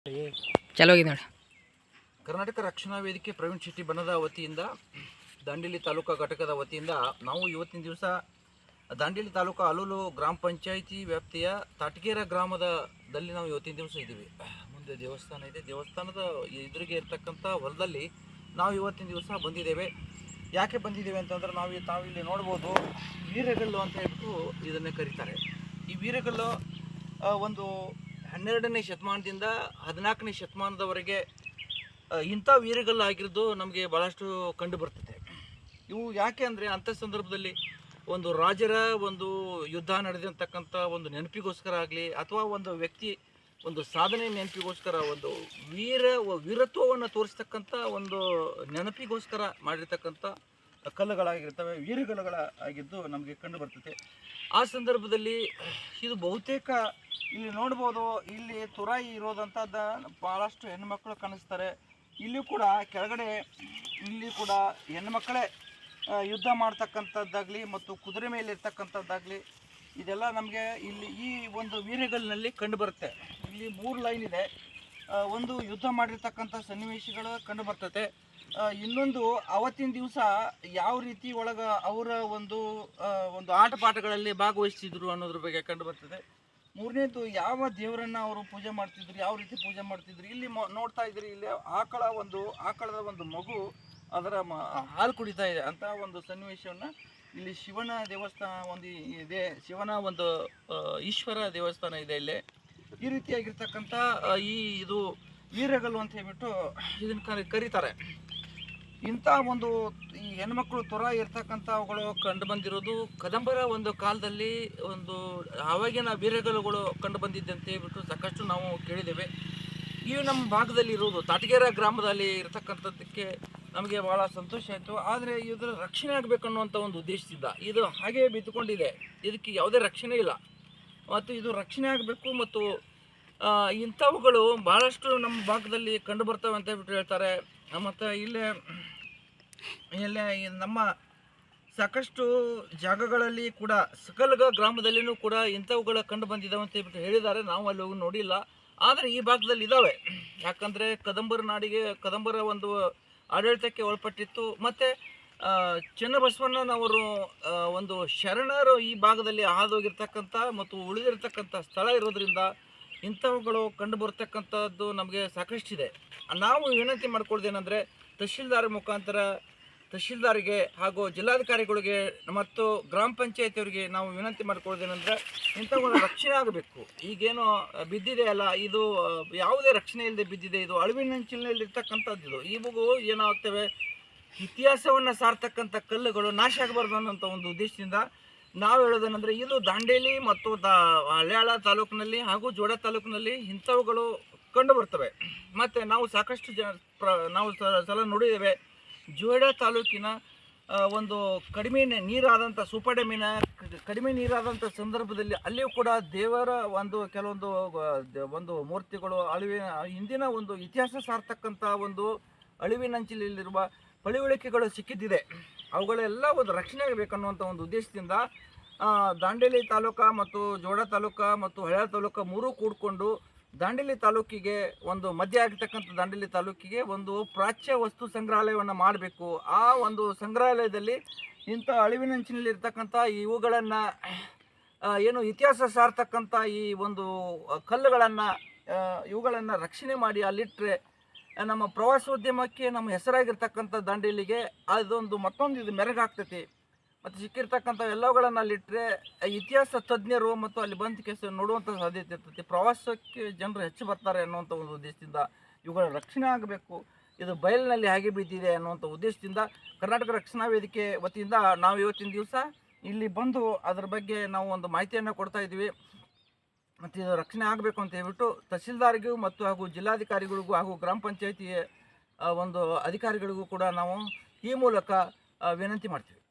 ಚಲೋ ಆಗಿದೆ ನೋಡಿ. ಕರ್ನಾಟಕ ರಕ್ಷಣಾ ವೇದಿಕೆ ಪ್ರವೀಣ್ ಶೆಟ್ಟಿ ಬಣದ ವತಿಯಿಂದ ದಾಂಡೇಲಿ ತಾಲೂಕಾ ಘಟಕದ ವತಿಯಿಂದ ನಾವು ಇವತ್ತಿನ ದಿವಸ ದಾಂಡೇಲಿ ತಾಲೂಕು ಅಲೂಲು ಗ್ರಾಮ ಪಂಚಾಯಿತಿ ವ್ಯಾಪ್ತಿಯ ತಾಟಗೇರ ಗ್ರಾಮದಲ್ಲಿ ನಾವು ಇವತ್ತಿನ ದಿವಸ ಇದ್ದೀವಿ. ಮುಂದೆ ದೇವಸ್ಥಾನ ಇದೆ, ದೇವಸ್ಥಾನದ ಎದುರಿಗೆ ಇರ್ತಕ್ಕಂಥ ಹೊಲದಲ್ಲಿ ನಾವು ಇವತ್ತಿನ ದಿವಸ ಬಂದಿದ್ದೇವೆ. ಯಾಕೆ ಬಂದಿದ್ದೇವೆ ಅಂತಂದ್ರೆ ತಾವಿಲ್ಲಿ ನೋಡ್ಬೋದು, ವೀರಗಲ್ಲು ಅಂತ ಹೇಳ್ಬಿಟ್ಟು ಇದನ್ನೇ ಕರೀತಾರೆ. ಈ ವೀರಗಲ್ಲು ಒಂದು 12ನೇ ಶತಮಾನದಿಂದ 14ನೇ ಶತಮಾನದವರೆಗೆ ಇಂಥ ವೀರಗಲ್ಲು ಆಗಿರೋದು ನಮಗೆ ಭಾಳಷ್ಟು ಕಂಡು ಬರ್ತದೆ. ಇವು ಯಾಕೆ ಅಂದರೆ ಅಂಥ ಸಂದರ್ಭದಲ್ಲಿ ಒಂದು ರಾಜರ ಒಂದು ಯುದ್ಧ ನಡೆದಿರ್ತಕ್ಕಂಥ ಒಂದು ನೆನಪಿಗೋಸ್ಕರ ಆಗಲಿ, ಅಥವಾ ಒಂದು ವ್ಯಕ್ತಿ ಒಂದು ಸಾಧನೆ ನೆನಪಿಗೋಸ್ಕರ, ಒಂದು ವೀರತ್ವವನ್ನು ತೋರಿಸ್ತಕ್ಕಂಥ ಒಂದು ನೆನಪಿಗೋಸ್ಕರ ಮಾಡಿರ್ತಕ್ಕಂಥ ಕಲ್ಲುಗಳಾಗಿರ್ತವೆ, ವೀರಗಲ್ಲುಗಳಾಗಿದ್ದು ನಮಗೆ ಕಂಡು ಬರ್ತದೆ. ಆ ಸಂದರ್ಭದಲ್ಲಿ ಇದು ಬಹುತೇಕ ಇಲ್ಲಿ ನೋಡ್ಬೋದು, ಇಲ್ಲಿ ತುರಾಯಿ ಇರೋದಂಥದ್ದು ಭಾಳಷ್ಟು ಹೆಣ್ಣುಮಕ್ಕಳು ಕಾಣಿಸ್ತಾರೆ. ಇಲ್ಲಿ ಕೂಡ ಕೆಳಗಡೆ ಇಲ್ಲಿ ಕೂಡ ಹೆಣ್ಣುಮಕ್ಕಳೇ ಯುದ್ಧ ಮಾಡ್ತಕ್ಕಂಥದ್ದಾಗಲಿ ಮತ್ತು ಕುದುರೆ ಮೇಲೆ ಇರ್ತಕ್ಕಂಥದ್ದಾಗಲಿ ಇದೆಲ್ಲ ನಮಗೆ ಇಲ್ಲಿ ಈ ಒಂದು ವೀರಗಲ್ಲಿನಲ್ಲಿ ಕಂಡು ಬರುತ್ತೆ. ಇಲ್ಲಿ 3 ಲೈನ್ ಇದೆ. ಒಂದು ಯುದ್ಧ ಮಾಡಿರ್ತಕ್ಕಂಥ ಸನ್ನಿವೇಶಗಳು ಕಂಡು ಬರ್ತದೆ. ಇನ್ನೊಂದು ಅವತ್ತಿನ ದಿವಸ ಯಾವ ರೀತಿ ಒಳಗೆ ಅವರ ಒಂದು ಆಟ ಪಾಠಗಳಲ್ಲಿ ಭಾಗವಹಿಸ್ತಿದ್ರು ಅನ್ನೋದ್ರ ಬಗ್ಗೆ ಕಂಡು ಬರ್ತದೆ. ಮೂರನೇದು ಯಾವ ದೇವರನ್ನು ಅವರು ಪೂಜೆ ಮಾಡ್ತಿದ್ರು, ಯಾವ ರೀತಿ ಪೂಜೆ ಮಾಡ್ತಿದ್ರು. ಇಲ್ಲಿ ನೋಡ್ತಾ ಇದ್ರಿ, ಇಲ್ಲಿ ಆಕಳದ ಒಂದು ಮಗು ಅದರ ಹಾಲು ಕುಡಿತಾ ಇದೆ ಅಂತ ಒಂದು ಸನ್ನಿವೇಶವನ್ನು ಇಲ್ಲಿ ಶಿವನ ದೇವಸ್ಥಾನ ಒಂದು ಇದೆ, ಶಿವನ ಒಂದು ಈಶ್ವರ ದೇವಸ್ಥಾನ ಇದೆ ಇಲ್ಲಿ. ಈ ರೀತಿಯಾಗಿರ್ತಕ್ಕಂಥ ಇದು ವೀರಗಲ್ಲು ಅಂತ ಹೇಳ್ಬಿಟ್ಟು ಇದನ್ನು ಕರೀತಾರೆ. ಇಂಥ ಒಂದು ಈ ಹೆಣ್ಮಕ್ಳು ತೊರ ಇರ್ತಕ್ಕಂಥವುಗಳು ಕಂಡು ಬಂದಿರೋದು ಕದಂಬರ ಒಂದು ಕಾಲದಲ್ಲಿ ಒಂದು ಆವಾಗಿನ ವೀರಗಲ್ಲುಗಳು ಕಂಡು ಬಂದಿದ್ದೆ ಅಂತ ಹೇಳ್ಬಿಟ್ಟು ಸಾಕಷ್ಟು ನಾವು ಕೇಳಿದ್ದೇವೆ. ಇವು ನಮ್ಮ ಭಾಗದಲ್ಲಿ ಇರೋದು ತಾಟಗೇರ ಗ್ರಾಮದಲ್ಲಿ ಇರತಕ್ಕಂಥದ್ದಕ್ಕೆ ನಮಗೆ ಭಾಳ ಸಂತೋಷ ಆಯಿತು. ಆದರೆ ಇದರ ರಕ್ಷಣೆ ಆಗಬೇಕನ್ನುವಂಥ ಒಂದು ಉದ್ದೇಶದಿಂದ ಇದು ಹಾಗೇ ಬಿದ್ದುಕೊಂಡಿದೆ, ಇದಕ್ಕೆ ಯಾವುದೇ ರಕ್ಷಣೆ ಇಲ್ಲ. ಮತ್ತು ಇದು ರಕ್ಷಣೆ ಆಗಬೇಕು ಮತ್ತು ಇಂಥವುಗಳು ಭಾಳಷ್ಟು ನಮ್ಮ ಭಾಗದಲ್ಲಿ ಕಂಡು ಬರ್ತವೆ ಅಂತ ಹೇಳ್ಬಿಟ್ಟು ಹೇಳ್ತಾರೆ. ಮತ್ತು ಇಲ್ಲೇ ನಮ್ಮ ಸಾಕಷ್ಟು ಜಾಗಗಳಲ್ಲಿ ಕೂಡ ಸಕಲ್ಗ ಗ್ರಾಮದಲ್ಲಿಯೂ ಕೂಡ ಇಂಥವುಗಳ ಕಂಡು ಬಂದಿದ್ದಾವೆ ಅಂತ ಹೇಳ್ಬಿಟ್ಟು ಹೇಳಿದ್ದಾರೆ. ನಾವು ಅಲ್ಲಿ ಹೋಗಿ ನೋಡಿಲ್ಲ, ಆದರೆ ಈ ಭಾಗದಲ್ಲಿ ಇದ್ದಾವೆ. ಯಾಕಂದರೆ ಕದಂಬರ ಒಂದು ಆಡಳಿತಕ್ಕೆ ಒಳಪಟ್ಟಿತ್ತು. ಮತ್ತು ಚೆನ್ನಬಸವಣ್ಣನವರು ಒಂದು ಶರಣರು ಈ ಭಾಗದಲ್ಲಿ ಹಾದೋಗಿರ್ತಕ್ಕಂಥ ಮತ್ತು ಉಳಿದಿರ್ತಕ್ಕಂಥ ಸ್ಥಳ ಇರೋದ್ರಿಂದ ಇಂಥವುಗಳು ಕಂಡು ಬರ್ತಕ್ಕಂಥದ್ದು ನಮಗೆ ಸಾಕಷ್ಟಿದೆ. ನಾವು ವಿನಂತಿ ಮಾಡ್ಕೊಳ್ಳೋದೇನೆಂದರೆ ತಹಶೀಲ್ದಾರಿಗೆ ಹಾಗೂ ಜಿಲ್ಲಾಧಿಕಾರಿಗಳಿಗೆ ಮತ್ತು ಗ್ರಾಮ ಪಂಚಾಯತಿಯವರಿಗೆ ನಾವು ವಿನಂತಿ ಮಾಡ್ಕೊಳ್ಳೋದೇನೆಂದರೆ ಇಂಥವುಗಳ ರಕ್ಷಣೆ ಆಗಬೇಕು. ಈಗೇನು ಬಿದ್ದಿದೆ ಅಲ್ಲ, ಇದು ಯಾವುದೇ ರಕ್ಷಣೆ ಇಲ್ಲದೆ ಬಿದ್ದಿದೆ, ಇದು ಅಳಿವಿನಂಚಿನಲ್ಲಿರ್ತಕ್ಕಂಥದ್ದು. ಇವು ಏನಾಗ್ತವೆ, ಇತಿಹಾಸವನ್ನು ಸಾರ್ತಕ್ಕಂಥ ಕಲ್ಲುಗಳು ನಾಶ ಆಗಬಾರ್ದು ಅನ್ನೋಂಥ ಒಂದು ಉದ್ದೇಶದಿಂದ ನಾವು ಹೇಳೋದೇನೆಂದರೆ ಇದು ದಾಂಡೇಲಿ ಮತ್ತು ಹಳ್ಯಾಳ ತಾಲೂಕಿನಲ್ಲಿ ಹಾಗೂ ಜೋಡ ತಾಲೂಕಿನಲ್ಲಿ ಇಂಥವುಗಳು ಕಂಡು ಬರ್ತವೆ. ಮತ್ತು ನಾವು ಸಾಕಷ್ಟು ನಾವು ಸಲ ನೋಡಿದ್ದೇವೆ, ಜೋಡ ತಾಲೂಕಿನ ಒಂದು ಕಡಿಮೆ ನೀರಾದಂಥ ಸೂಪಡೆಮಿನ ಕಡಿಮೆ ನೀರಾದಂಥ ಸಂದರ್ಭದಲ್ಲಿ ಅಲ್ಲಿಯೂ ಕೂಡ ದೇವರ ಕೆಲವೊಂದು ಮೂರ್ತಿಗಳು ಹಿಂದಿನ ಒಂದು ಇತಿಹಾಸ ಸಾರ್ತಕ್ಕಂಥ ಒಂದು ಅಳಿವಿನಂಚಿನಲ್ಲಿರುವ ಪಳಿಯುಳಿಕೆಗಳು ಸಿಕ್ಕಿದ್ದಿದೆ. ಅವುಗಳೆಲ್ಲ ಒಂದು ರಕ್ಷಣೆ ಆಗಬೇಕನ್ನುವಂಥ ಒಂದು ಉದ್ದೇಶದಿಂದ ದಾಂಡೇಲಿ ತಾಲೂಕು ಮತ್ತು ಜೋಡ ತಾಲೂಕು ಮತ್ತು ಹಳ್ಯಾಳ ತಾಲೂಕು ಮೂರೂ ಕೂಡಿಕೊಂಡು ದಾಂಡೇಲಿ ತಾಲೂಕಿಗೆ ಒಂದು ಮಧ್ಯ ಆಗಿರ್ತಕ್ಕಂಥ ದಾಂಡೇಲಿ ತಾಲೂಕಿಗೆ ಒಂದು ಪ್ರಾಚ್ಯ ವಸ್ತು ಸಂಗ್ರಹಾಲಯವನ್ನು ಮಾಡಬೇಕು. ಆ ಒಂದು ಸಂಗ್ರಹಾಲಯದಲ್ಲಿ ಇಂಥ ಅಳಿವಿನಂಚಿನಲ್ಲಿರ್ತಕ್ಕಂಥ ಇವುಗಳನ್ನು ಏನು ಇತಿಹಾಸ ಸಾರ್ತಕ್ಕಂಥ ಈ ಒಂದು ಇವುಗಳನ್ನು ರಕ್ಷಣೆ ಮಾಡಿ ಅಲ್ಲಿಟ್ಟರೆ ನಮ್ಮ ಪ್ರವಾಸೋದ್ಯಮಕ್ಕೆ ನಮ್ಮ ಹೆಸರಾಗಿರ್ತಕ್ಕಂಥ ದಾಂಡೇಲಿಗೆ ಅದೊಂದು ಇದು ಮೆರಗಾಗ್ತೈತಿ. ಮತ್ತು ಸಿಕ್ಕಿರ್ತಕ್ಕಂಥ ಎಲ್ಲವುಗಳನ್ನು ಅಲ್ಲಿಟ್ಟರೆ ಇತಿಹಾಸ ತಜ್ಞರು ಮತ್ತು ಅಲ್ಲಿ ಬಂದು ನೋಡುವಂಥ ಸಾಧ್ಯತೆ ಇರ್ತೈತಿ. ಪ್ರವಾಸಕ್ಕೆ ಜನರು ಹೆಚ್ಚು ಬರ್ತಾರೆ ಅನ್ನುವಂಥ ಒಂದು ಉದ್ದೇಶದಿಂದ ಇವುಗಳ ರಕ್ಷಣೆ ಆಗಬೇಕು. ಇದು ಬಯಲಿನಲ್ಲಿ ಹಾಗೆ ಬಿದ್ದಿದೆ ಅನ್ನುವಂಥ ಉದ್ದೇಶದಿಂದ ಕರ್ನಾಟಕ ರಕ್ಷಣಾ ವೇದಿಕೆ ವತಿಯಿಂದ ನಾವು ಇವತ್ತಿನ ದಿವಸ ಇಲ್ಲಿ ಬಂದು ಅದರ ಬಗ್ಗೆ ನಾವು ಒಂದು ಮಾಹಿತಿಯನ್ನು ಕೊಡ್ತಾ ಇದ್ದೀವಿ. ಮತ್ತು ಇದು ರಕ್ಷಣೆ ಆಗಬೇಕು ಅಂತ ಹೇಳ್ಬಿಟ್ಟು ತಹಶೀಲ್ದಾರ್ಗೂ ಮತ್ತು ಹಾಗೂ ಜಿಲ್ಲಾಧಿಕಾರಿಗಳಿಗೂ ಹಾಗೂ ಗ್ರಾಮ ಪಂಚಾಯಿತಿಯ ಒಂದು ಅಧಿಕಾರಿಗಳಿಗೂ ಕೂಡ ನಾವು ಈ ಮೂಲಕ ವಿನಂತಿ ಮಾಡ್ತೀವಿ.